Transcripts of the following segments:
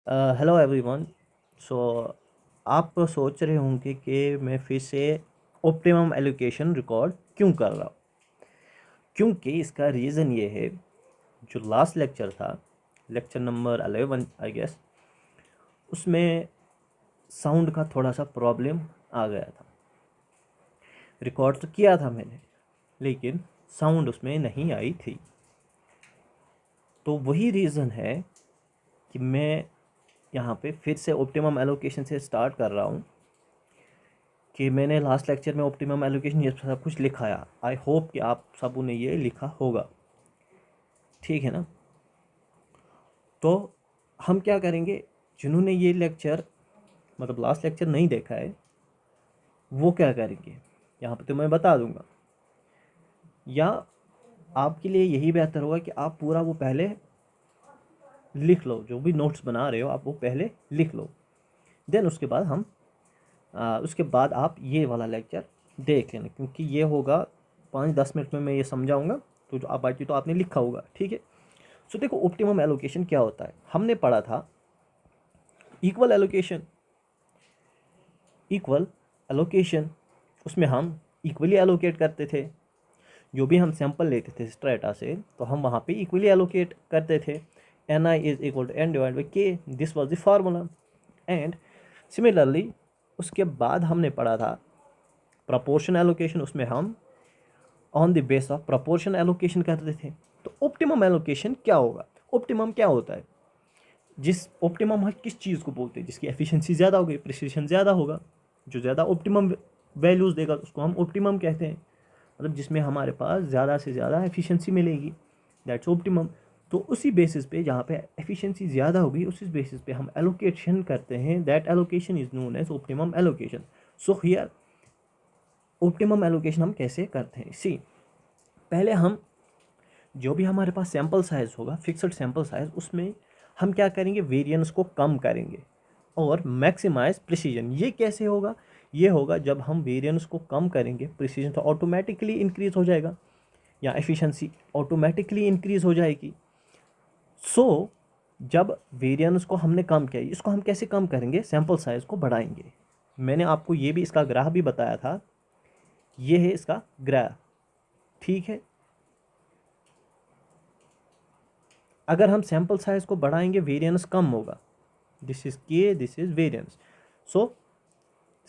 Hello everyone. सो आप सोच रहे होंगे कि मैं फिर से ऑप्टिमम एलोकेशन रिकॉर्ड क्यों कर रहा हूँ। क्योंकि इसका रीज़न ये है, जो लास्ट लेक्चर था, लेक्चर नंबर 11 आई गेस, उसमें साउंड का थोड़ा सा प्रॉब्लम आ गया था। रिकॉर्ड तो किया था मैंने, लेकिन साउंड उसमें नहीं आई थी। तो वही रीज़न है कि मैं यहाँ पे फिर से ऑप्टिमम एलोकेशन से स्टार्ट कर रहा हूँ। कि मैंने लास्ट लेक्चर में ऑप्टिमम एलोकेशन ये सब कुछ लिखाया। आई होप कि आप सबों ने ये लिखा होगा, ठीक है ना। तो हम क्या करेंगे, जिन्होंने ये लेक्चर मतलब लास्ट लेक्चर नहीं देखा है वो क्या करेंगे, यहाँ पे तो मैं बता दूंगा। या आपके लिए यही बेहतर होगा कि आप पूरा वो पहले लिख लो, जो भी नोट्स बना रहे हो आप वो पहले लिख लो। देन उसके बाद उसके बाद आप ये वाला लेक्चर देख लेना, क्योंकि ये होगा 5-10 मिनट में मैं ये समझाऊंगा। तो जो आप बाकी तो आपने लिखा होगा, ठीक है। सो देखो, ऑप्टिमम एलोकेशन क्या होता है, हमने पढ़ा था इक्वल एलोकेशन। इक्वल एलोकेशन उसमें हम इक्वली एलोकेट करते थे। जो भी हम सैंपल लेते थे स्ट्रेटा से, तो हम वहाँ पे इक्वली एलोकेट करते थे। Ni is equal to N divide by K, this was the formula. And similarly उसके बाद हमने पढ़ा था प्रपोर्शन एलोकेशन। उसमें हम on the base of proportion allocation करते थे। तो ऑप्टिमम एलोकेशन क्या होगा, ऑप्टिमम क्या होता है, जिस ऑप्टिमम हम किस चीज़ को बोलते हैं, जिसकी एफिशिएंसी ज़्यादा होगी, प्रिसिशन ज़्यादा होगा, जो ज़्यादा ऑप्टिमम वैल्यूज़ देगा उसको हम ऑप्टिमम कहते हैं। मतलब जिसमें हमारे पास ज़्यादा से ज़्यादा एफिशिएंसी मिलेगी, दैट्स ऑप्टिमम। तो उसी बेसिस पे जहाँ पे एफिशिएंसी ज़्यादा होगी, उसी बेसिस पे हम एलोकेशन करते हैं। That allocation is known as optimum allocation. So here optimum allocation हम कैसे करते हैं, सी, पहले हम जो भी हमारे पास सैंपल साइज़ होगा, फिक्स्ड सैंपल साइज़, उसमें हम क्या करेंगे, वेरिएंस को कम करेंगे और मैक्सिमाइज प्रिसीजन। ये कैसे होगा, ये होगा जब हम वेरिएंस को कम करेंगे, प्रिसीजन तो ऑटोमेटिकली इंक्रीज़ हो जाएगा या एफिशिएंसी ऑटोमेटिकली इंक्रीज़ हो जाएगी। सो जब वेरिएंस को हमने कम किया, इसको हम कैसे कम करेंगे, सैंपल साइज़ को बढ़ाएंगे। मैंने आपको ये भी इसका ग्राफ भी बताया था, ये है इसका ग्राफ, ठीक है। अगर हम सैंपल साइज़ को बढ़ाएंगे वेरिएंस कम होगा। दिस इज के, this is variance. So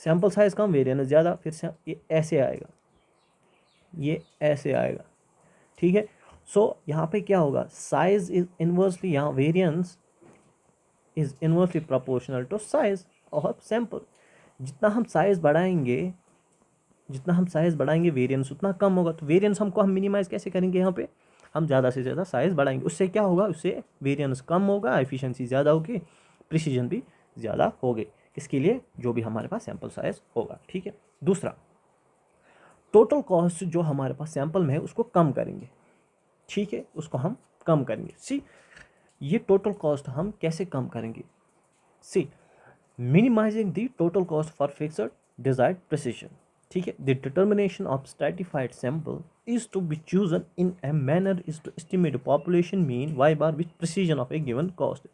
sample size come, variance ज़्यादा, फिर से ये ऐसे आएगा, ये ऐसे आएगा, ठीक है। सो यहाँ पे क्या होगा, साइज इज इन्वर्सली, यहाँ variance is inversely proportional to size of sample. जितना हम साइज बढ़ाएंगे, जितना हम साइज बढ़ाएंगे वेरिएंस उतना कम होगा। तो वेरिएंस हम मिनिमाइज कैसे करेंगे, यहाँ पे हम ज़्यादा से ज़्यादा साइज बढ़ाएंगे। उससे क्या होगा, उससे वेरिएंस कम होगा, एफिशिएंसी ज़्यादा होगी, प्रिसीजन भी ज़्यादा होगी। इसके लिए जो भी हमारे पास सैंपल साइज होगा, ठीक है। दूसरा, टोटल कॉस्ट जो हमारे पास सैंपल में है उसको कम करेंगे, ठीक है, उसको हम कम करेंगे। सी, ये टोटल कॉस्ट हम कैसे कम करेंगे, see, minimizing the total cost for fixed desired precision, ठीक है। The determination of stratified sample is to be chosen in a manner is to estimate population mean y bar with precision of a given cost।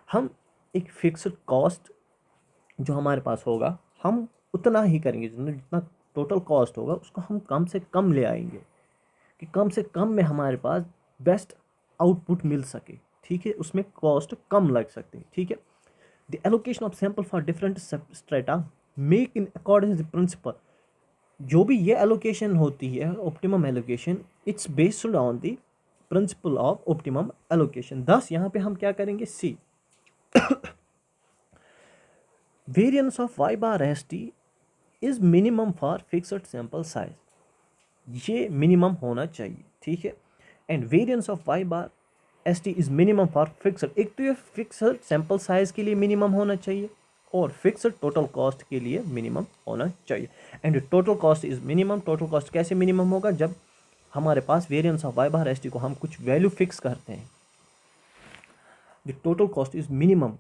हम एक fixed cost जो हमारे पास होगा, हम उतना ही करेंगे, जितना टोटल कॉस्ट होगा उसको हम कम से कम ले आएंगे, कि कम से कम में हमारे पास बेस्ट आउटपुट मिल सके, ठीक है, उसमें कॉस्ट कम लग सकते हैं, ठीक है। The allocation of sample for different strata make in according the principle. जो भी ये एलोकेशन होती है optimum allocation, it's based on the principle of optimum allocation. Thus यहाँ पे हम क्या करेंगे, see, variance of Y bar S T is minimum for fixed sample size, ये मिनिमम होना चाहिए, ठीक है। And variance of Y bar S T is minimum for fixed, एक तो ये फिक्स्ड सैंपल साइज के लिए मिनिमम होना चाहिए और फिक्स्ड टोटल कॉस्ट के लिए मिनिमम होना चाहिए। And total cost is minimum, total cost कैसे मिनिमम होगा, जब हमारे पास variance of Y bar S T को हम कुछ वैल्यू फिक्स करते हैं। The total cost is minimum,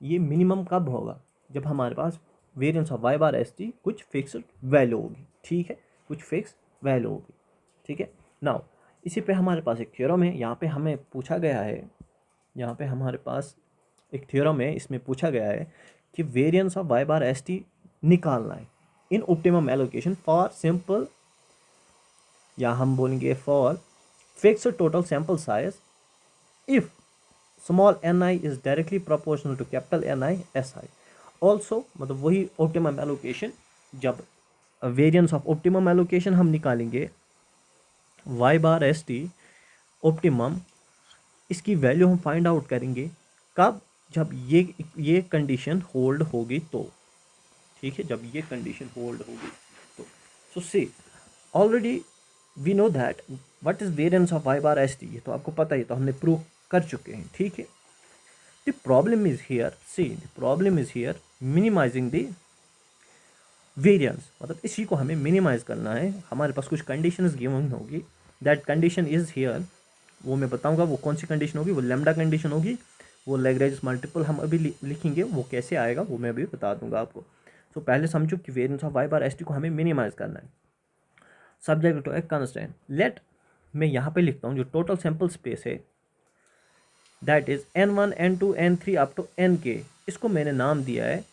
ये मिनिमम कब होगा, जब हमारे पास variance of Y bar S T कुछ फिक्स्ड वैल्यू होगी, ठीक है, कुछ फिक्स वैल्यू होगी, ठीक है। नाउ इसी पे हमारे पास एक थ्योरम है, यहाँ पे हमें पूछा गया है, यहाँ पे हमारे पास एक थ्योरम है, इसमें पूछा गया है कि variance of Y bar S T निकालना है in optimum allocation for simple, या हम बोलेंगे for fixed total sample size if small N I is directly proportional to capital N I S I. Also मतलब वही ऑप्टिमम एलोकेशन, जब variance of optimum allocation हम निकालेंगे Y bar S T optimum, इसकी value हम find out करेंगे कब, जब ये कंडीशन होल्ड होगी तो, ठीक है, जब ये कंडीशन होल्ड होगी तो। So see already we know that what is variance of Y bar S T, ये तो आपको पता ही, तो हमने प्रूव कर चुके हैं, ठीक है। The problem is here, see the problem is here minimising the variance, मतलब इसी को हमें मिनिमाइज करना है। हमारे पास कुछ कंडीशंस गिवन होगी, दैट कंडीशन इज हियर, वो मैं बताऊंगा वो कौन सी कंडीशन होगी, वो लैम्डा कंडीशन होगी। वो लैग्रेंज मल्टीपल हम अभी लिखेंगे, वो कैसे आएगा वो मैं अभी बता दूंगा आपको। तो पहले समझो कि variance of Y bar S T को हमें मिनिमाइज करना है subject to a constraint. Let मैं यहाँ पे लिखता हूँ जो टोटल सैंपल स्पेस है that is n1 n2 n3 up to nk, इसको मैंने नाम दिया है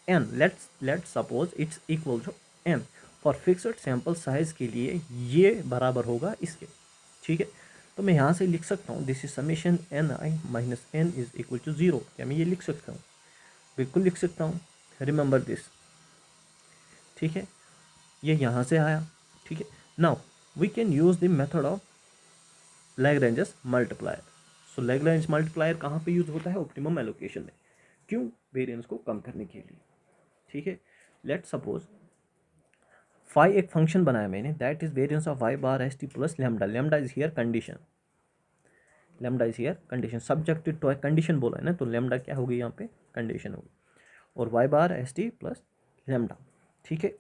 n। Let's suppose it's equal to n। For fixed sample size के लिए ये बराबर होगा इसके, ठीक है। तो मैं यहाँ से लिख सकता हूँ this is summation N I minus N is equal to zero. क्या मैं ये लिख सकता हूँ? बिल्कुल लिख सकता हूँ, रिमेंबर दिस, ठीक है। ये यहाँ से आया, ठीक है। Now we can use the method of Lagrange multiplier. So Lagrange multiplier कहाँ पे यूज़ होता है? ऑप्टिमम एलोकेशन में। क्यों? वेरिएंस को कम करने के लिए, ठीक है। लेट सपोज फाई एक फंक्शन बनाया मैंने, that is variance of Y bar S T plus lambda. Lambda is here condition, lambda is here condition, subject to condition बोला है ना, तो लैम्डा क्या होगी यहाँ पे? कंडीशन होगी। और Y bar S T plus lambda, ठीक है।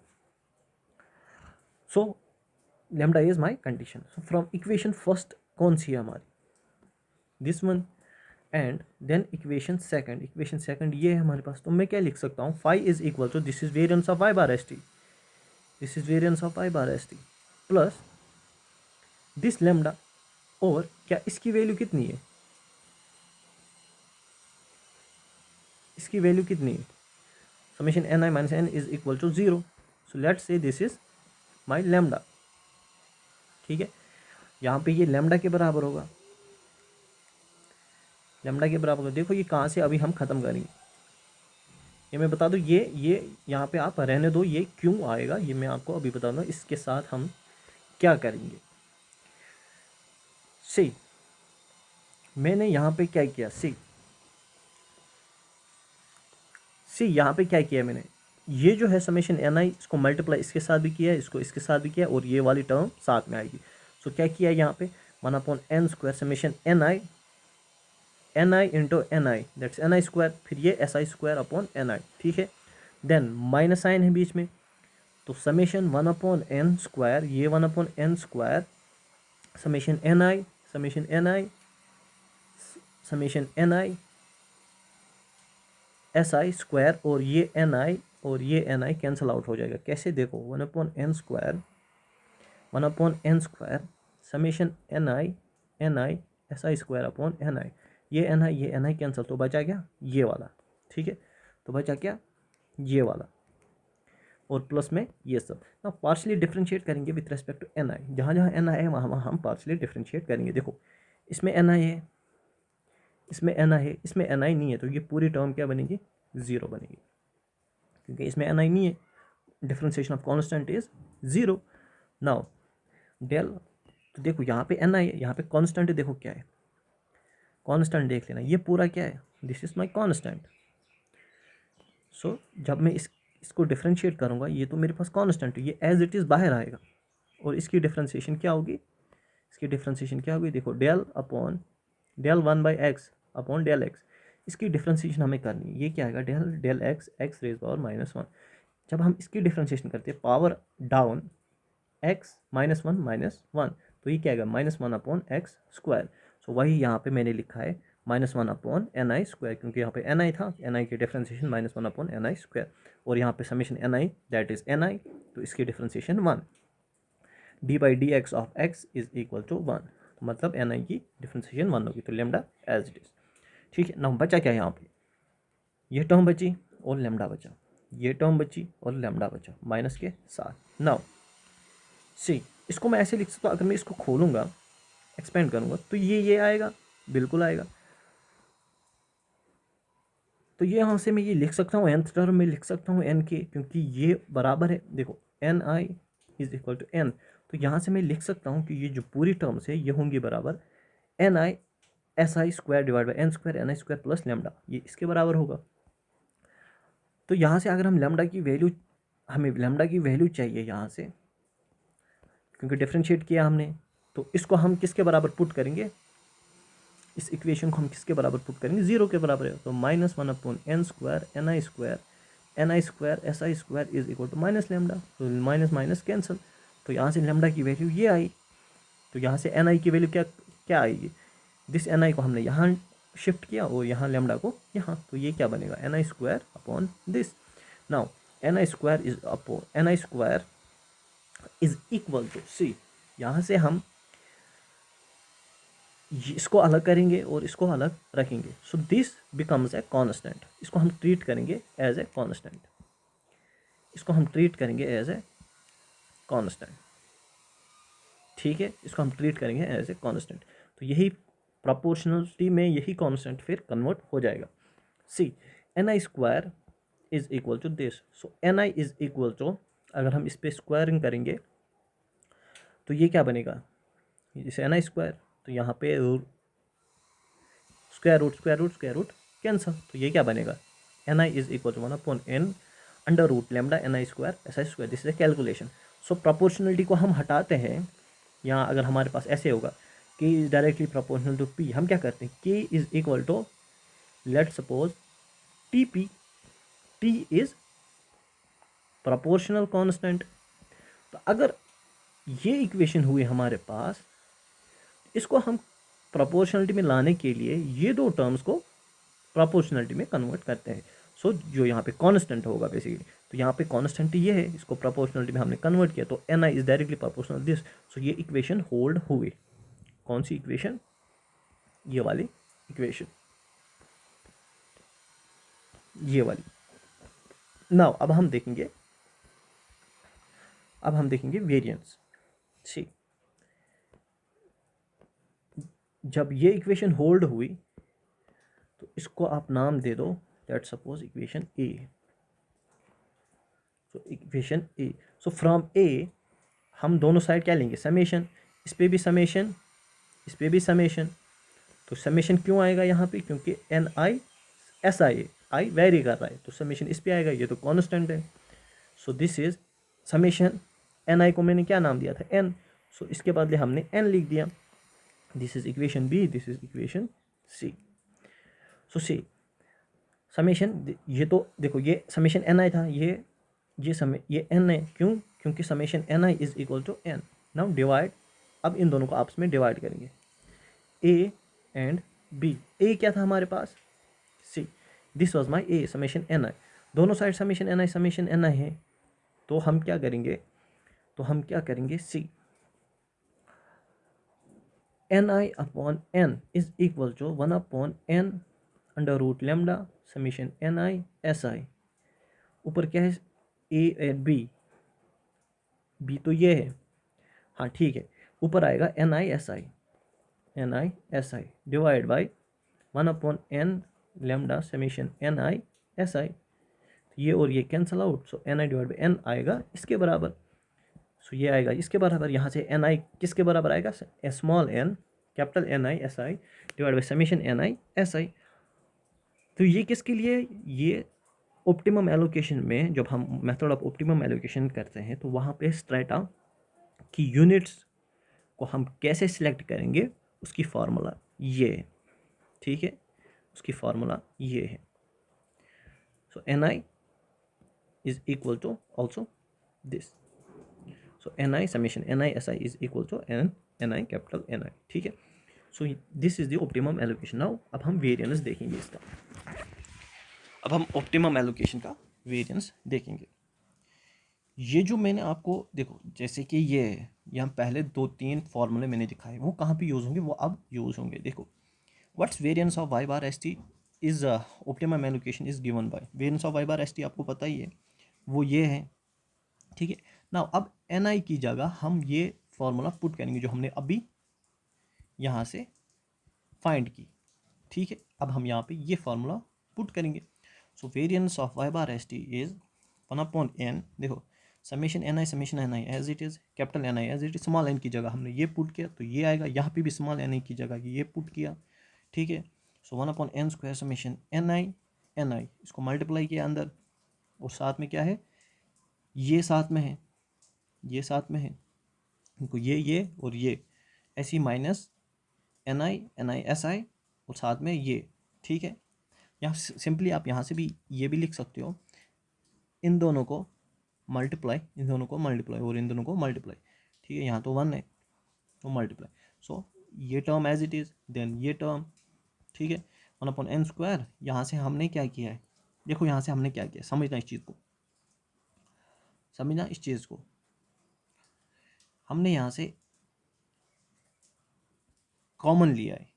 So lambda is my condition. So from equation first कौन सी है हमारी? This one. And then equation second ये है हमारे पास। तो मैं क्या लिख सकता हूँ? Phi is equal to this is variance of Y bar S T, this is variance of Y bar S T plus this lambda. और क्या इसकी वैल्यू कितनी है? इसकी वैल्यू कितनी है? Summation N I minus N is equal to zero. So let's say this is my lambda, ठीक है। यहाँ पे ये लैम्डा के बराबर होगा, लैम्डा के बराबर होगा। देखो ये कहाँ से अभी हम ख़त्म करेंगे, ये मैं बता दूँ। ये यहाँ पे आप रहने दो, ये क्यों आएगा ये मैं आपको अभी बता दूँ। इसके साथ हम क्या करेंगे? सी मैंने यहाँ पे क्या किया? सी यहाँ पे क्या किया मैंने? ये जो है समेशन एन आई, इसको मल्टीप्लाई इसके साथ भी किया, इसको इसके साथ भी किया, और ये वाली टर्म साथ में आएगी। सो क्या किया यहाँ पे? 1/n² summation N I into N I, that's N I square, फिर ये एस आई स्क्वायर अपॉन एन आई, ठीक है। देन माइनस साइन है बीच में, तो समेशन 1/n², ये 1/n² summation N I summation N I S I square, और ये एन आई और ये एन आई कैंसिल आउट हो जाएगा। कैसे? देखो 1/n² summation N I S I square upon N I, ये एन आई कैंसिल, तो बचा क्या? ये वाला, ठीक है। तो बचा क्या? ये वाला, और प्लस में ये सब। ना पार्शली डिफ्रेंशिएट करेंगे विथ रेस्पेक्ट टू एन आई, जहाँ जहाँ एन आई है वहाँ वहाँ हम पार्शली डिफ्रेंशिएट करेंगे। देखो इसमें एन आई है, इसमें एन आई है, इसमें एन आई नहीं है, तो ये पूरी टर्म क्या बनेगी? ज़ीरो बनेगी, क्योंकि इसमें एन आई नहीं है। Differentiation of constant is zero. Now del, तो देखो यहाँ पे एन आई है, यहाँ पे कॉन्स्टेंट देखो क्या है, कॉन्स्टेंट देख लेना, ये पूरा क्या है? This is my constant. So जब मैं इसको डिफ्रेंशिएट करूँगा, ये तो मेरे पास कॉन्स्टेंट है, ये एज इट इज़ बाहर आएगा, और इसकी डिफ्रेंशिएशन क्या होगी? इसकी डिफ्रेंशिएशन क्या होगी? देखो del upon del 1/x upon del X, इसकी डिफ्रेंशिएशन हमें करनी है। ये क्या आएगा? Del X raise power -1। जब हम इसकी डिफ्रेंशिएशन करते हैं पावर डाउन x -1 तो ये क्या आएगा? -1/x²। सो वही यहाँ पे मैंने लिखा है -1/ni², क्योंकि यहाँ पे ni था, ni की डिफ्रेंशिएशन -1/ni², और यहाँ पे summation ni that is ni, तो इसकी differentiation 1। d/dx of x is equal to 1, मतलब ni की डिफ्रेंशिएशन 1 होगी, तो लेमडा एज इट इज, ठीक है। ना बचा क्या यहाँ पे? ये टर्म बची और लेमडा बचा, ये टर्म बची और लेमडा बचा माइनस के साथ। नाउ सी, इसको मैं ऐसे लिख सकता हूँ, अगर मैं इसको खोलूँगा एक्सपेंड करूँगा तो ये आएगा, बिल्कुल आएगा। तो ये यहाँ से मैं ये लिख सकता हूँ nth टर्म में लिख सकता हूँ n के, क्योंकि ये बराबर है, देखो N I is equal to N, तो यहाँ से मैं लिख सकता हूँ कि ये जो पूरी टर्म्स है ये होंगी बराबर N I S I square divide by N square N I square plus lambda, ये इसके बराबर होगा। तो यहाँ से अगर हम लेमडा की वैल्यू, हमें लेमडा की वैल्यू चाहिए यहाँ से, क्योंकि डिफ्रेंशिएट किया हमने, तो इसको हम किसके बराबर पुट करेंगे, इस इक्वेशन को हम किसके बराबर पुट करेंगे, जीरो के बराबर है। तो -1/n² ni² si² is equal to minus lambda, तो माइनस माइनस कैंसिल, तो यहाँ से लेमडा की वैल्यू ये आई। तो यहाँ से ni की वैल्यू क्या क्या आएगी, दिस ni को हमने यहाँ शिफ्ट किया और यहाँ लेमडा को यहाँ, तो ये क्या बनेगा ni² upon this. Now ni² is equal to C, यहाँ से हम इसको अलग करेंगे और इसको अलग रखेंगे, so this becomes a constant, इसको हम ट्रीट करेंगे एज ए कांस्टेंट, इसको हम ट्रीट करेंगे एज ए कांस्टेंट, ठीक है, इसको हम ट्रीट करेंगे एज ए कांस्टेंट। तो यही प्रोपोर्शनलिटी में यही कांस्टेंट फिर कन्वर्ट हो जाएगा। See, ni² is equal to this, so ni is equal to, अगर हम इस पर स्क्वायरिंग करेंगे तो ये क्या बनेगा, जैसे ni², तो यहाँ पे स्क्वायर रूट कैंसल, तो ये क्या बनेगा ni is equal to 1/n √λ ni² si², this is a calculation. So proportionality को हम हटाते हैं, यहाँ अगर हमारे पास ऐसे होगा k is directly proportional to p, हम क्या करते हैं k is equal to let suppose tp, t is proportional constant. तो अगर ये इक्वेशन हुई हमारे पास, इसको हम प्रोपोर्शनलिटी में लाने के लिए ये दो टर्म्स को प्रोपोर्शनलिटी में कन्वर्ट करते हैं। सो जो यहाँ पे कांस्टेंट होगा बेसिकली, तो यहाँ पे कांस्टेंट ये है, इसको प्रोपोर्शनलिटी में हमने कन्वर्ट किया, तो ni is directly proportional this, so ये इक्वेशन होल्ड हुई। कौन सी इक्वेशन, ये वाली इक्वेशन, ये वाली। नाउ अब हम देखेंगे वेरिएंस। सी, जब ये इक्वेशन होल्ड हुई तो इसको आप नाम दे दो, let suppose equation A. So equation A, so from A हम दोनों साइड क्या लेंगे, समेशन, इस पे भी समेशन, इस पे भी समेशन। तो समेशन क्यों आएगा यहाँ पे, क्योंकि N I S I vary कर रहा है, तो समेशन इस पे आएगा, ये तो कांस्टेंट है। So this is summation, N I को मैंने क्या नाम दिया था एन, सो इसके बदले हमने एन लिख दिया। This is equation B, this is equation C. So C summation, ये तो देखो ये समेशन एन आई था, ये एन है, क्योंकि summation N I is equal to N. Now divide, अब इन दोनों को आपस में डिवाइड करेंगे, ए एंड बी। ए क्या था हमारे पास, see, this was my A, summation N I, दोनों साइड समेशन एन आई है, तो हम क्या करेंगे, see N I upon N is equal to 1/n √λ summation N I S I. ऊपर क्या है, ए एंड बी तो ये है, हाँ ठीक है, ऊपर आएगा N I S I divide by 1/n λ summation N I S I, ये और ये cancel out, so N I divide by N आएगा इसके बराबर, सो ये आएगा इसके बराबर। यहाँ से एन आई किसके बराबर आएगा, small N capital N I S I divide by summation N I S I. तो ये किसके लिए, ये ऑप्टिमम एलोकेशन में, जब हम मेथड ऑफ ऑप्टिमम एलोकेशन करते हैं तो वहाँ पे स्ट्रेटा की यूनिट्स को हम कैसे सिलेक्ट करेंगे, उसकी फार्मूला ये है, ठीक है, उसकी फार्मूला ये है। So N I is equal to also this, so N I summation N I S I is equal to N I capital N आई, ठीक है। So this is the optimum allocation. Now अब हम variance देखेंगे इसका, अब हम optimum allocation का variance देखेंगे। ये जो मैंने आपको देखो, जैसे कि ये है, यहाँ पहले 2-3 फार्मूले मैंने दिखाए, वो कहाँ पे यूज़ होंगे, वो अब यूज़ होंगे। देखो, what's variance of Y bar S T is optimum allocation is given by variance of Y bar S T, आपको पता ही है वो ये है, ठीक है ना। अब एन आई की जगह हम ये फॉर्मूला पुट करेंगे जो हमने अभी यहाँ से फाइंड की, ठीक है। अब हम यहाँ पे ये फॉर्मूला पुट करेंगे। So variance of Y bar S T is 1/n, देखो summation N i as it is, capital N i as it is, small n की जगह हमने ये पुट किया तो ये आएगा, यहाँ पे भी स्मॉल एन आई की जगह ये पुट किया, ठीक है। सो 1/n² समेशन एन आई इसको मल्टीप्लाई किया अंदर, और साथ में क्या है, ये साथ में है, ये साथ में है, इनको ये और ये ऐसी minus N I S I और साथ में ये, ठीक है। यहाँ सिंपली आप यहाँ से भी ये भी लिख सकते हो, इन दोनों को मल्टीप्लाई, इन दोनों को मल्टीप्लाई और इन दोनों को मल्टीप्लाई, ठीक है। यहाँ तो 1 है तो मल्टीप्लाई, सो ये term as it is, then ये टर्म, ठीक है। 1/n², यहाँ से हमने क्या किया है, देखो यहाँ से हमने क्या किया, समझना इस चीज़ को, समझना इस चीज़ को, हमने यहाँ से कॉमन लिया है,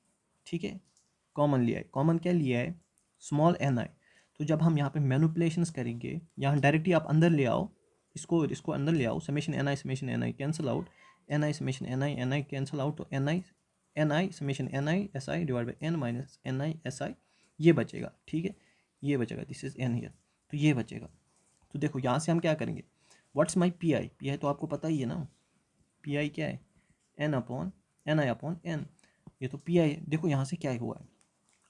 ठीक है, कॉमन लिया है। कॉमन क्या लिया है, स्मॉल एन आई। तो जब हम यहाँ पे मैनिपुलेशंस करेंगे, यहाँ डायरेक्टली आप अंदर ले आओ, इसको अंदर ले आओ, summation N i cancel out, n I summation N i cancel out, तो n I summation N I S I divide by n minus N I S I, ये बचेगा, ठीक है, ये बचेगा, दिस इज एन हियर, तो ये बचेगा। तो देखो यहाँ से हम क्या करेंगे, व्हाट्स माई पी आई तो आपको पता ही है ना, पी आई क्या है, एन आई अपॉन एन, ये तो पी आई है। देखो यहाँ से क्या हुआ है,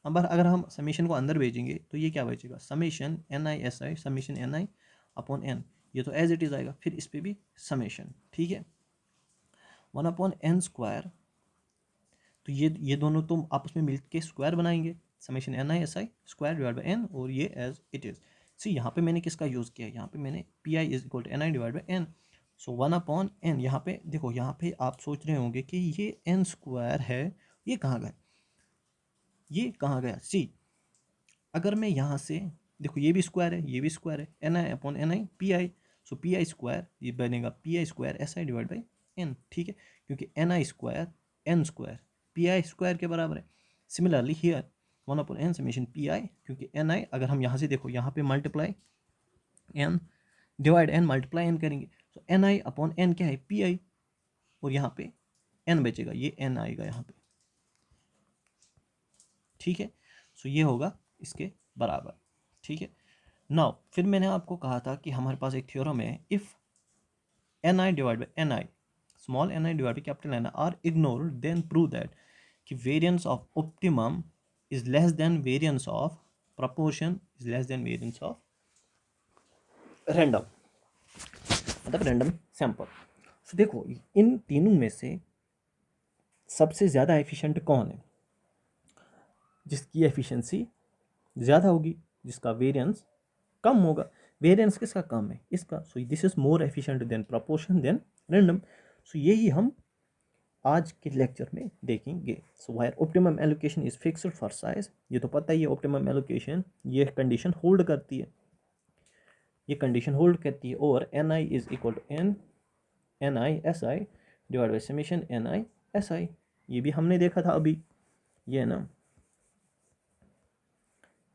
अब अगर हम समेशन को अंदर भेजेंगे तो ये क्या बचेगा, summation N I S I summation N I upon N, ये तो एज इट इज़ आएगा, फिर इस पर भी समेशन, ठीक है। 1/n², तो ये दोनों तुम आपस में मिल के स्क्वायर बनाएंगे, summation N I S I square divide by N, और ये एज इट इज़। सी यहाँ पे मैंने किसका यूज़ किया है, यहाँ पे मैंने P I is equal to N I divide by N. So 1/n, यहाँ पे देखो, यहाँ पे आप सोच रहे होंगे कि ये n² है, ये कहाँ गया, ये कहाँ गया, सी अगर मैं यहाँ से देखो, ये भी स्क्वायर है, ये भी स्क्वायर है, N I upon N I P I, so P I square ये बनेगा P I square S I divide by N, ठीक है, क्योंकि N I square N square P I square के बराबर है। Similarly here 1/n summation P I, क्योंकि N आई अगर हम यहाँ से देखो, यहाँ पे multiply N divide N multiply N करेंगे, तो एन आई अपॉन एन क्या है, पी आई, और यहाँ पे एन बचेगा, ये एन आएगा यहाँ पे, ठीक है। सो ये होगा इसके बराबर, ठीक है। नाउ फिर मैंने आपको कहा था कि हमारे पास एक थ्योरम है, if n I divide by n i, small N I divide by capital N i are ignored, then prove that कि variance of optimum is less than variance of proportion is less than variance of random, मतलब random sample. So देखो, इन तीनों में से सबसे ज़्यादा efficient कौन है, जिसकी एफिशिएंसी ज़्यादा होगी, जिसका वेरिएंस कम होगा। वेरिएंस किसका कम है, इसका। So this is more efficient than proportion than random. So यही हम आज के लेक्चर में देखेंगे। So where optimum allocation is fixed for size, ये तो पता ही है, ऑप्टिमम एलोकेशन ये कंडीशन होल्ड करती है, ये कंडीशन होल्ड करती है, और n I is equal to N I S I divide by summation N I S I, ये भी हमने देखा था अभी, ये है ना,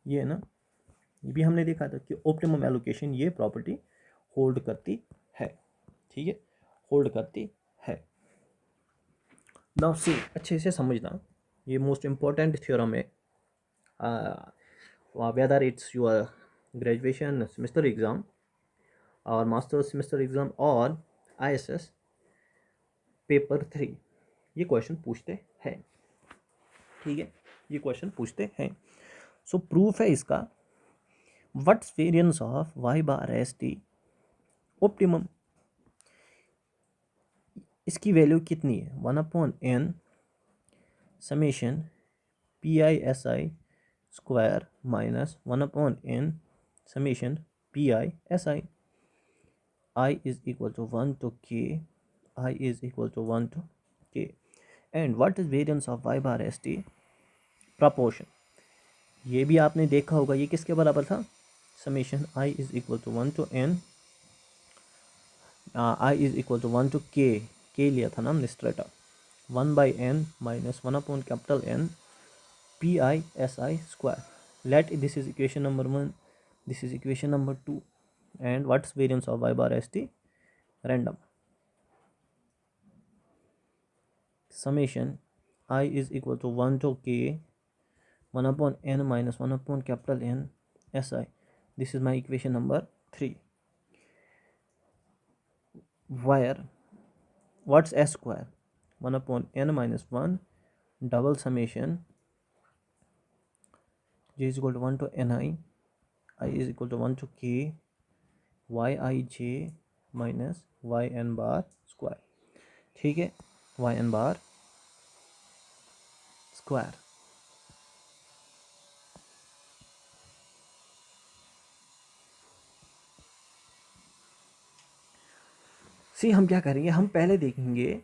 ये है ना, ये भी हमने देखा था कि ऑप्टिमम एलोकेशन ये प्रॉपर्टी होल्ड करती है, ठीक है, होल्ड करती है। नाउ सी, अच्छे से समझना, ये मोस्ट इम्पॉर्टेंट थ्योरम है, whether it's your graduation semester exam और मास्टर सेमेस्टर एग्ज़ाम और ISS पेपर 3, ये क्वेश्चन पूछते हैं, ठीक है, ये क्वेश्चन पूछते हैं। सो प्रूफ है इसका, what's variance of Y bar S T optimum, इसकी वैल्यू कितनी है, 1/n summation P I S I square minus 1/n summation P I S I, I is equal to 1 to k, I is equal to 1 to k, and what is variance of Y bar S T proportion, ये भी आपने देखा होगा, ये किसके बराबर था, summation I is equal to 1 to n, i is equal to 1 to k लिया था ना हमने स्ट्रेटा, 1/n माइनस 1/कैपिटल N p I S I square, let this is equation number 1, this is equation number 2, and what's variance of y bar st? Random. Summation I is equal to 1 to k 1 upon n minus 1 upon capital N Si. This is my equation number 3, where what's s square? 1 upon n minus 1 double summation j is equal to 1 to ni, I is equal to 1 to k yij minus yn bar square. ठीक है, yn bar square. सी हम क्या करेंगे, हम पहले देखेंगे,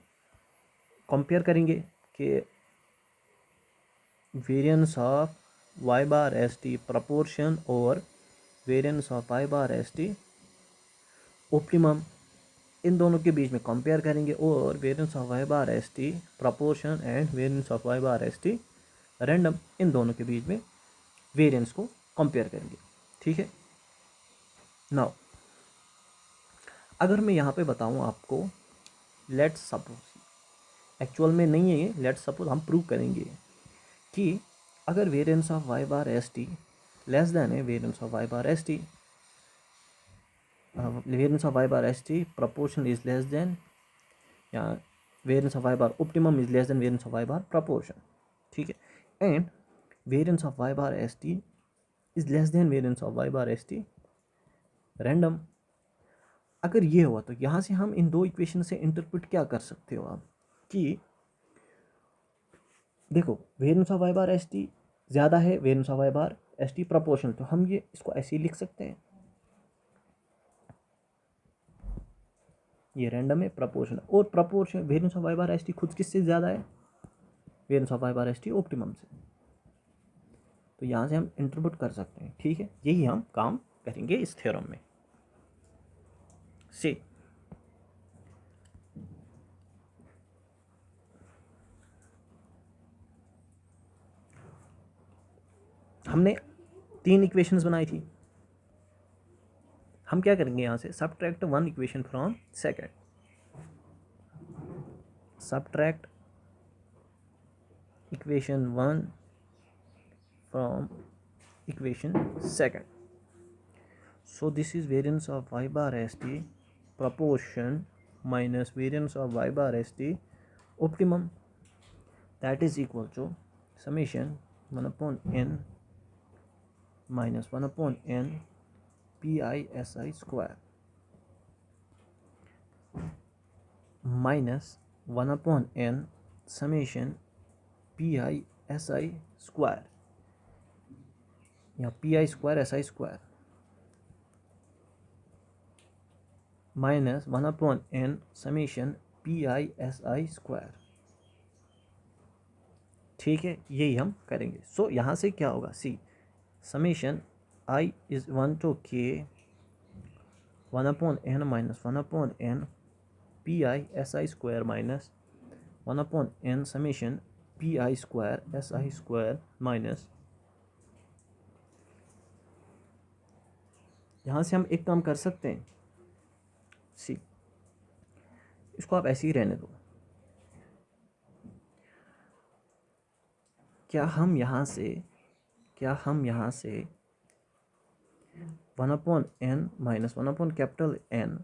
compare करेंगे कि variance of y bar S T proportion और variance of y bar S T optimum, इन दोनों के बीच में कंपेयर करेंगे, और variance of y bar S T proportion and variance of y bar S T random, इन दोनों के बीच में वेरिएंस को कंपेयर करेंगे. ठीक है. नाउ अगर मैं यहाँ पे बताऊँ आपको, लेट्स सपोज, एक्चुअल में नहीं है ये, लेट्स सपोज हम प्रूव करेंगे कि अगर variance of y bar S t less than है variance of y bar S T, variance of y bar S T proportion is less than, या variance of y bar optimum is less than variance of y bar proportion. ठीक है. And variance of y bar S T is less than variance of y bar S T random. अगर ये हुआ तो यहाँ से हम इन दो इक्वेशन से इंटरप्रेट क्या कर सकते हो आप, कि देखो variance of y bar S T ज़्यादा है variance of y bar S T proportional, तो हम ये इसको ऐसे ही लिख सकते हैं, ये रैंडम है प्रपोर्शनल, और proportion variance of y bar S T खुद किससे ज़्यादा है, variance of y bar S T optimum से. तो यहाँ से हम इंटरप्रेट कर सकते हैं. ठीक है, यही हम काम करेंगे इस थ्योरम में. से हमने 3 इक्वेशंस बनाई थी, हम क्या करेंगे यहाँ से, subtract 1 equation from second, subtract equation 1 from equation second. So this is variance of y bar st proportion minus variance of y bar st optimum, that is equal to summation 1 upon n minus 1 upon n pi si square minus 1 upon n summation pi si square, या pi square si square minus 1 upon n summation p I S I square. ठीक है, यही हम करेंगे. सो यहाँ से क्या होगा, सी समीशन आई इज 1 टू के 1 upon n minus 1 upon n p I S I square minus 1 upon n summation p I square S I square minus, यहाँ से हम एक काम कर सकते हैं, सी इसको आप ऐसे ही रहने दो, क्या हम यहाँ से 1 upon n minus 1 upon capital n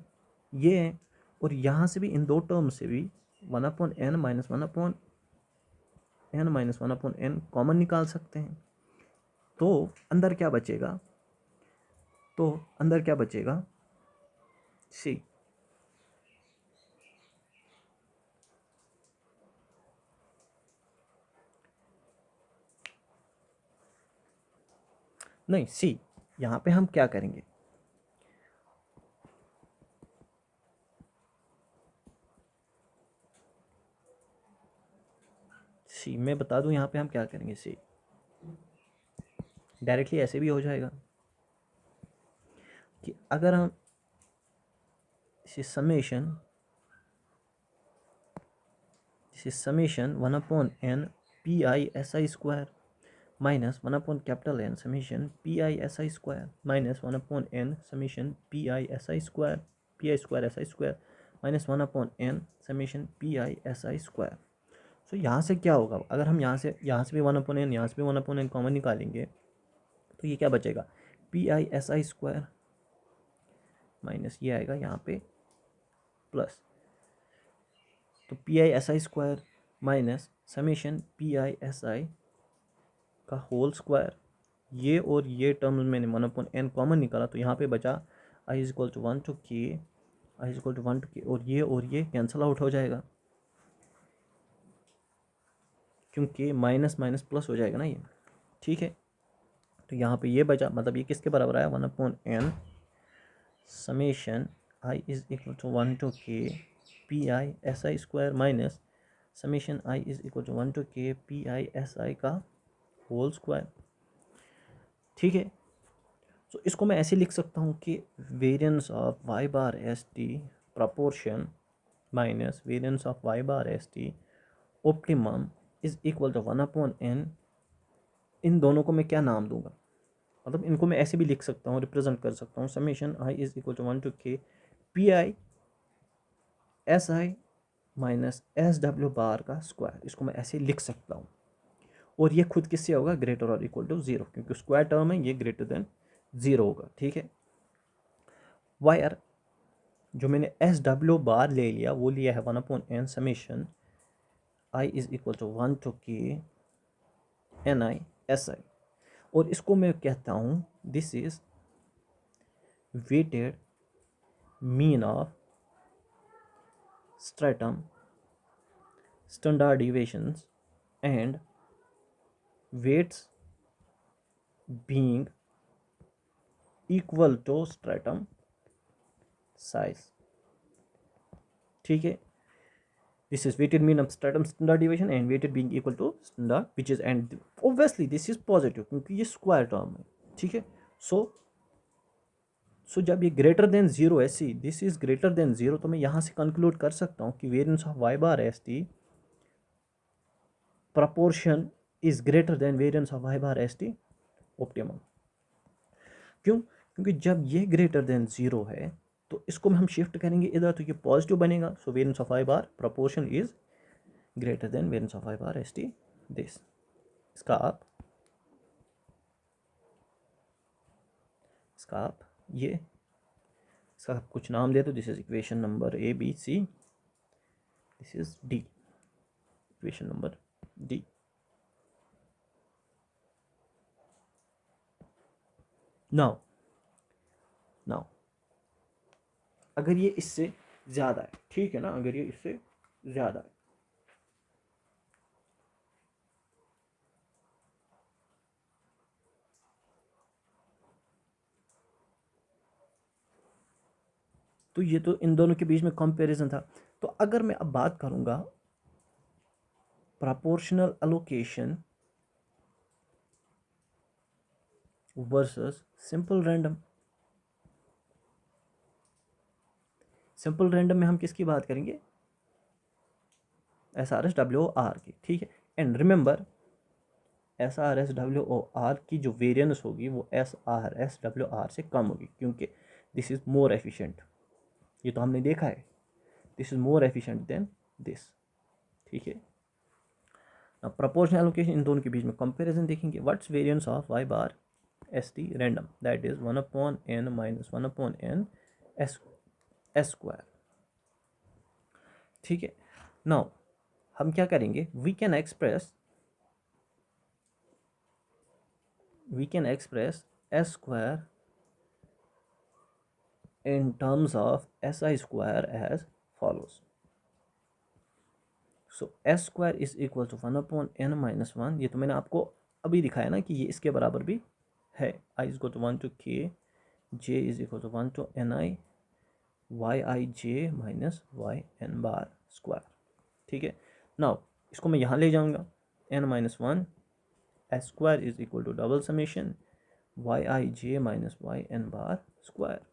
ये, और यहाँ से भी इन दो टर्म से भी 1 upon n minus 1 upon n minus 1 upon n common निकाल सकते हैं. तो अंदर क्या बचेगा, सी नहीं, सी यहाँ पे हम क्या करेंगे, सी मैं बता दूं यहाँ पे हम क्या करेंगे, सी डायरेक्टली ऐसे भी हो जाएगा कि अगर हम summation 1 upon n p I S I square minus 1 capital N summation p I S I square minus 1 summation p I S I square S I square minus 1 summation p I S I square. So यहाँ से क्या होगा, अगर हम यहाँ से भी 1 यहाँ से भी 1 कॉमन निकालेंगे तो ये क्या बचेगा, P I S I square minus ये आएगा यहाँ पे प्लस, तो P I S I square minus summation p I S i का होल स्क्वायर, ये और ये टर्म्स मैंने 1/n कॉमन निकाला तो यहाँ पे बचा i is equal to 1 to K, I is equal to 1 to K, और ये कैंसिल आउट हो जाएगा क्योंकि माइनस माइनस प्लस हो जाएगा ना ये, ठीक है। तो यहाँ पे ये बचा, मतलब ये किसके बराबर आया, 1/n summation I is equal to 1 to k p I S I square minus summation I is equal to 1 to k p I S i का होल स्क्वायर, ठीक है। तो इसको मैं ऐसे लिख सकता हूँ कि variance of Y bar S T proportion minus variance of Y bar S T optimum is equal to 1/n। इन दोनों को मैं क्या नाम दूंगा, मतलब इनको मैं ऐसे भी लिख सकता हूँ, रिप्रेजेंट कर सकता हूँ, summation I is equal to 1 to k p I S i minus s डब्ल्यू बार का स्क्वायर, इसको मैं ऐसे लिख सकता हूँ। और ये खुद किससे होगा, ग्रेटर और इक्वल टू 0, क्योंकि स्क्वायर टर्म है, ये ग्रेटर देन 0 होगा, ठीक है। वायर जो मैंने एस डब्ल्यू बार ले लिया वो लिया है 1/n summation I is equal to 1 to के एन आई एस आई, और इसको मैं कहता हूँ this is weighted mean of stratum standard deviations and weights being equal to stratum size, ठीक है। This is weighted mean of stratum standard deviation and weighted being equal to standard which is, and obviously this is positive क्योंकि ये square term है, ठीक है। सो जब ये greater than 0 है, सी दिस इज ग्रेटर देन 0, तो मैं यहाँ से कंक्लूड कर सकता हूँ कि variance of Y bar S T proportion is greater than variance of Y bar S T optimum. क्यों, क्योंकि जब ये ग्रेटर देन 0 है तो इसको हम शिफ्ट करेंगे इधर तो ये पॉजिटिव बनेगा, so variance of Y bar proportion is greater than variance of Y bar S T this. इसका आप ये इसका आप कुछ नाम दे, तो this is equation number a b c, this is d, equation number d. Now अगर ये इससे ज़्यादा है, ठीक है ना, अगर ये इससे ज़्यादा है तो ये तो इन दोनों के बीच में कंपैरिजन था। तो अगर मैं अब बात करूंगा proportional allocation versus simple random, simple random में हम किसकी बात करेंगे, S R S W O R की, ठीक है। And remember S R S W O R की जो वेरिएंस होगी वो S R S W R से कम होगी क्योंकि दिस इज मोर एफिशिएंट, ये तो हमने देखा है, this is more efficient then this, ठीक है। अब प्रोपोर्शनल एलोकेशन इन दोनों के बीच में कंपैरिजन देखेंगे, what's variance of Y bar S T random, that is 1/n माइनस 1/n एस स्क्वायर, ठीक है। नाउ हम क्या करेंगे, we can express S square in terms of SI square as follows. So S square is equal to 1/n minus 1, ये तो मैंने आपको अभी दिखाया ना कि ये इसके बराबर भी है, I is equal to 1 to k, j is equal to 1 to ni yij minus yn bar square, ठीक है। नाउ इसको मैं यहाँ ले जाऊँगा, n minus 1 S square is equal to double summation yij minus yn bar square।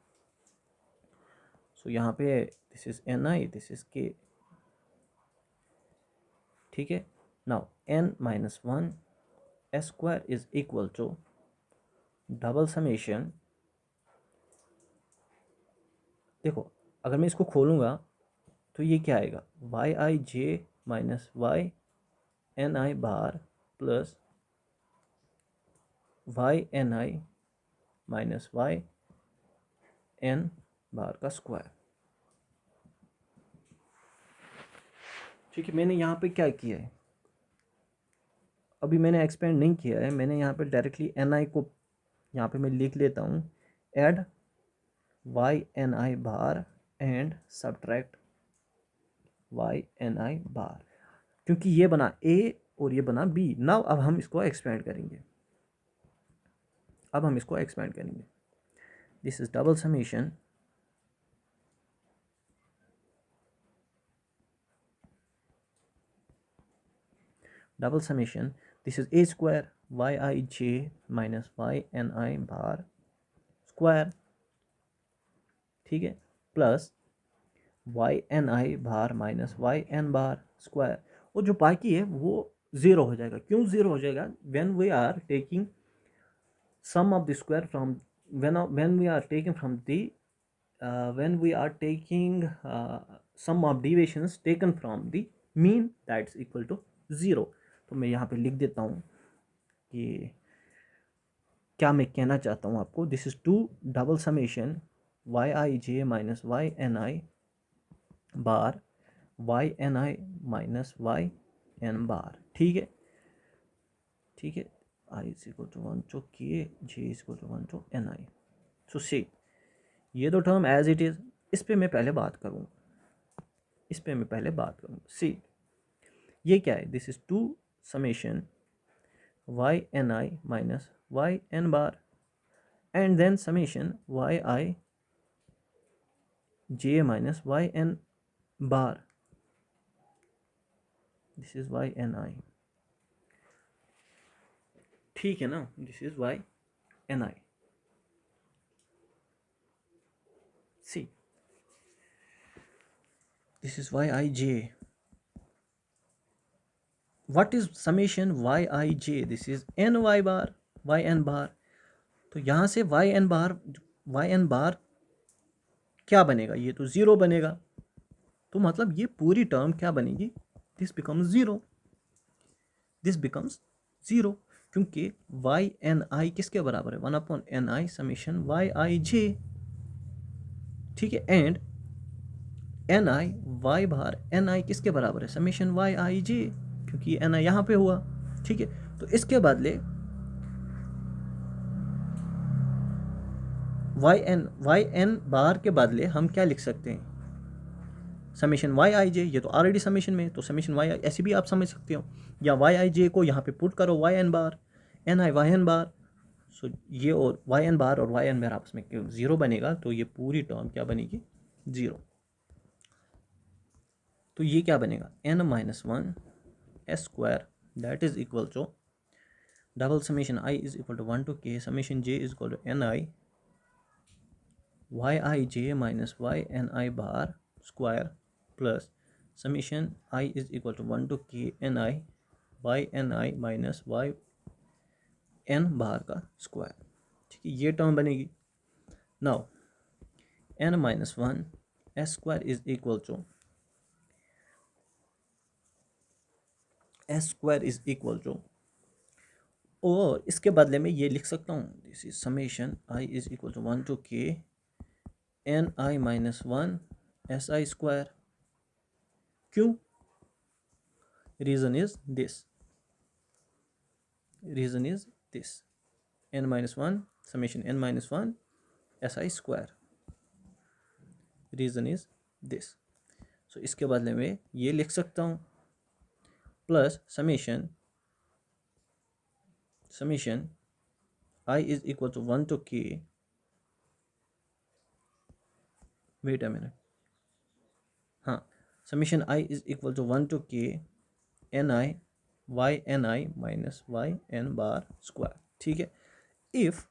So यहाँ पे this is N I, this is K, ठीक है। Now n minus 1 S square is equal to double summation, देखो अगर मैं इसको खोलूँगा तो ये क्या आएगा, वाई आई जे माइनस वाई एन आई बार प्लस वाई एन आई माइनस वाई एन बार का स्क्वायर। ठीक है, मैंने यहाँ पे क्या किया है, अभी मैंने एक्सपेंड नहीं किया है, मैंने यहाँ पे डायरेक्टली एन आई को यहाँ पे मैं लिख लेता हूँ, add y N I bar and subtract y N I bar, क्योंकि ये बना ए और ये बना बी। नाउ अब हम इसको एक्सपेंड करेंगे, अब हम इसको एक्सपेंड करेंगे। This is double summation this is a square Y I J minus Y N I bar square, ठीक है, प्लस वाई एन आई bar minus Y N bar square. और जो बाकी है वो ज़ीरो हो जाएगा। क्यों ज़ीरो हो जाएगा, when we are taking sum of the square from when we are taking from the when we are taking sum of deviations taken from the mean, that's equal to 0। तो मैं यहाँ पे लिख देता हूँ कि क्या मैं कहना चाहता हूँ आपको। This is two double summation y I J minus Y N I bar y N I minus Y N bar, ठीक है, ठीक है, i is equal to 1 to k j is equal to 1 to N i. So see ये तो term as it is, इस पे मैं पहले बात करूँ, इस पे मैं पहले बात करूँ। सी ये क्या है, this is two summation y N I minus Y N bar and then summation y I J minus Y N bar, this is y N आई, ठीक है ना, this is y N i. See this is yij, what is summation yij, this is ny bar yn bar। तो यहाँ से yn बार क्या बनेगा, ये तो ज़ीरो बनेगा, तो मतलब ये पूरी टर्म क्या बनेगी, this becomes zero, this becomes zero, क्योंकि वाई एन आई किसके बराबर है, 1/ni समेशन वाई आई जे, ठीक है, and n I y bar n i किसके बराबर है, समेशन वाई आई जे, क्योंकि एन आई यहाँ पे हुआ, ठीक है। तो इसके बदले वाई एन बार के बदले हम क्या लिख सकते हैं, समेशन वाई आई जे, ये तो ऑलरेडी समेशन में, तो समेशन वाई ऐसे भी आप समझ सकते हो, या वाई आई जे को यहाँ पे पुट करो वाई एन बार एन आई वाई एन बार। सो ये और वाई एन बार और वाई एन बार आपस में ज़ीरो बनेगा, तो ये पूरी टर्म क्या बनेगी, ज़ीरो। तो ये क्या बनेगा, n minus one s square that is equal to double summation I is equal to 1 to k summation j is equal to N I y I J minus Y N I bar square plus summation I is equal to 1 to के N आई Y N आई minus Y N bar का square, ठीक है, ये term बनेगी। Now n minus one s square is equal to s square is equal to, और इसके बदले में ये लिख सकता हूँ, this is summation I is equal to 1 to के एन आई माइनस वन एस आई स्क्वायर। क्यों, reason is this, reason is this, n minus one summation n minus one s I square, reason is this. So इसके बदले में ये लिख सकता हूँ plus summation I is equal to 1 to k, wait a minute, हाँ, summation I is equal to 1 to के N आई Y N आई minus Y N bar square, ठीक है। If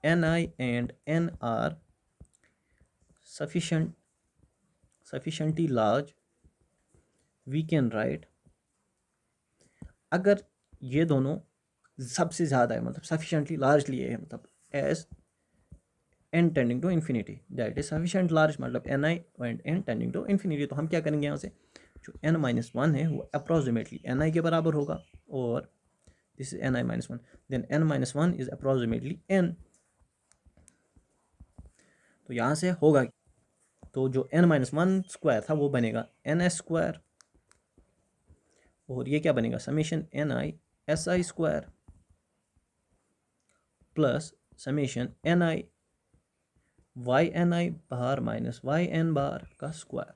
N I and N are sufficiently large we can write, अगर ये दोनों सबसे ज़्यादा है, मतलब सफिशेंटली लार्जली है, मतलब as n tending to infinity that is sufficient large, मतलब ni and n tending to infinity. तो हम क्या करेंगे यहाँ से, जो n-1 है वो अप्रॉक्सीमेटली ni के बराबर होगा, और this is ni-1, then n-1 is approximately n। तो यहाँ से होगा, तो जो n-1 स्क्वायर था वो बनेगा ns स्क्वायर, और ये क्या बनेगा, summation ni si square plus summation ni y bar minus yn बार का स्क्वायर।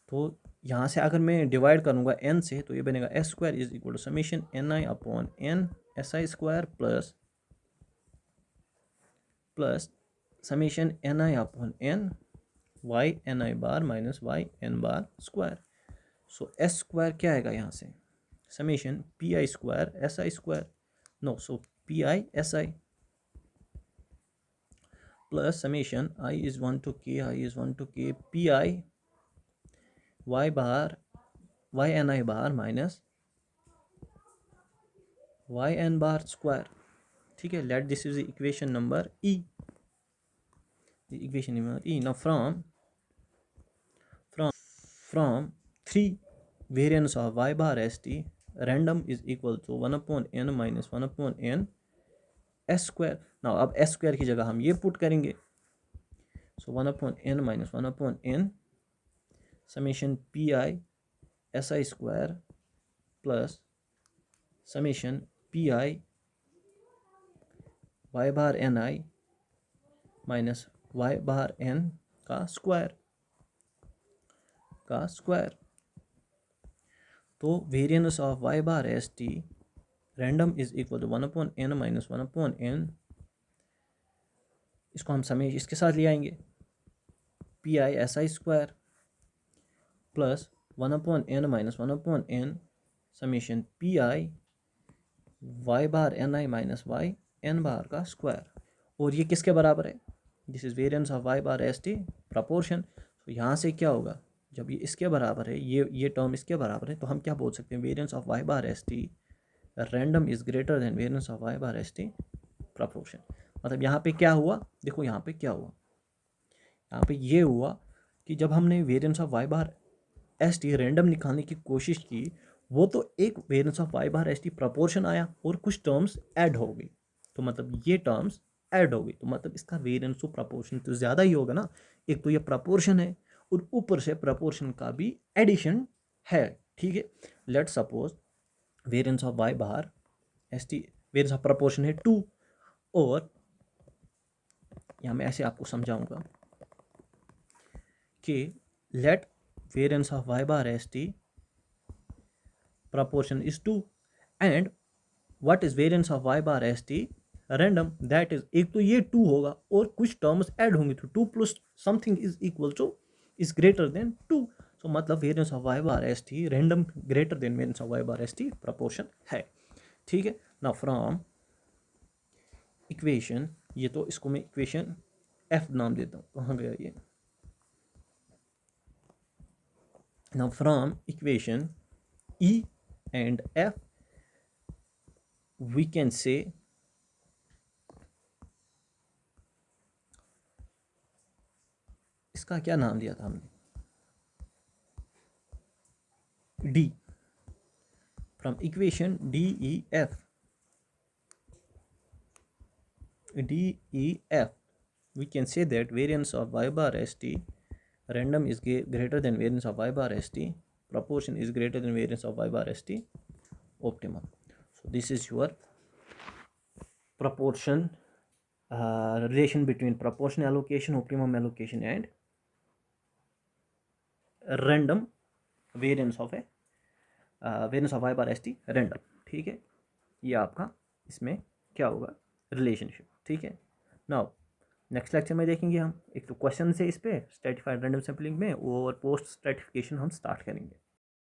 तो यहाँ से अगर मैं डिवाइड करूँगा n से, तो ये बनेगा s square is equal to summation ni upon n si square plus summation ni upon n y bar minus yn bar square. So s square क्या आएगा यहाँ से, summation pi square si square, no so pi si plus summation I is 1 to k pi y bar yn bar minus yn bar square. ठीक है, let this is equation number E, equation number E। Now from 3 variance of y bar st random is equal to 1 upon n minus 1 upon n s square. Now अब s square की जगह हम ये put करेंगे, so 1 upon n minus 1 upon n summation pi si square plus summation pi y bar ni minus y bar n का square. तो variance of y bar S T random is equal to 1 upon n minus 1 upon n, इसको हम समेश इसके साथ ले आएंगे, pi si square plus 1 upon n minus 1 upon n summation pi y bar ni minus y n बार का square. और ये किसके बराबर है, this is variance of y bar S T proportion. तो यहाँ से क्या होगा, जब ये इसके बराबर है, ये टर्म इसके बराबर है, तो हम क्या बोल सकते हैं, variance of y bar S T random is greater than variance of y bar S T proportion. मतलब यहाँ पे क्या हुआ, देखो यहाँ पे क्या हुआ, यहाँ पे ये हुआ कि जब हमने variance of y bar S T random निकालने की कोशिश की, वो तो एक variance of y bar S T proportion आया और कुछ टर्म्स ऐड हो गई, तो मतलब ये टर्म्स ऐड हो गई, तो मतलब इसका वेरिएंस टू प्रपोर्शन तो ज़्यादा ही होगा ना। एक तो ये प्रपोर्शन है और ऊपर से प्रपोर्शन का भी एडिशन है। ठीक है, let suppose variance of y bar S T, variance of proportion है 2, और यहाँ मैं ऐसे आपको समझाऊंगा कि let variance of y bar S T proportion is 2 and what is variance of y bar st random, that is एक तो ये 2 होगा और कुछ टर्म्स ऐड होंगे, तो 2 plus something is equal two is greater then 2। सो मतलब variance of y bar S T random greater than variance of y bar S T proportion है। ठीक है, नाउ फ्रॉम इक्वेशन, ये तो इसको मैं इक्वेशन f नाम देता हूँ, कहाँ गया ये, now from equation E and f we can say इसका क्या नाम दिया था हमने, D, from equation DEF we can say that variance of y bar st random is greater than variance of y bar st proportion is greater than variance of y bar st optimum. So this is your proportion relation between proportion allocation, optimum allocation and random variance of y bar S T random. ठीक है, ये आपका इसमें क्या होगा, relationship. ठीक है, now next lecture में देखेंगे हम, एक तो क्वेश्चन से इस पे स्ट्रैटिफाइड रैंडम सैम्पलिंग में, और पोस्ट स्ट्रैटिफिकेशन हम स्टार्ट करेंगे।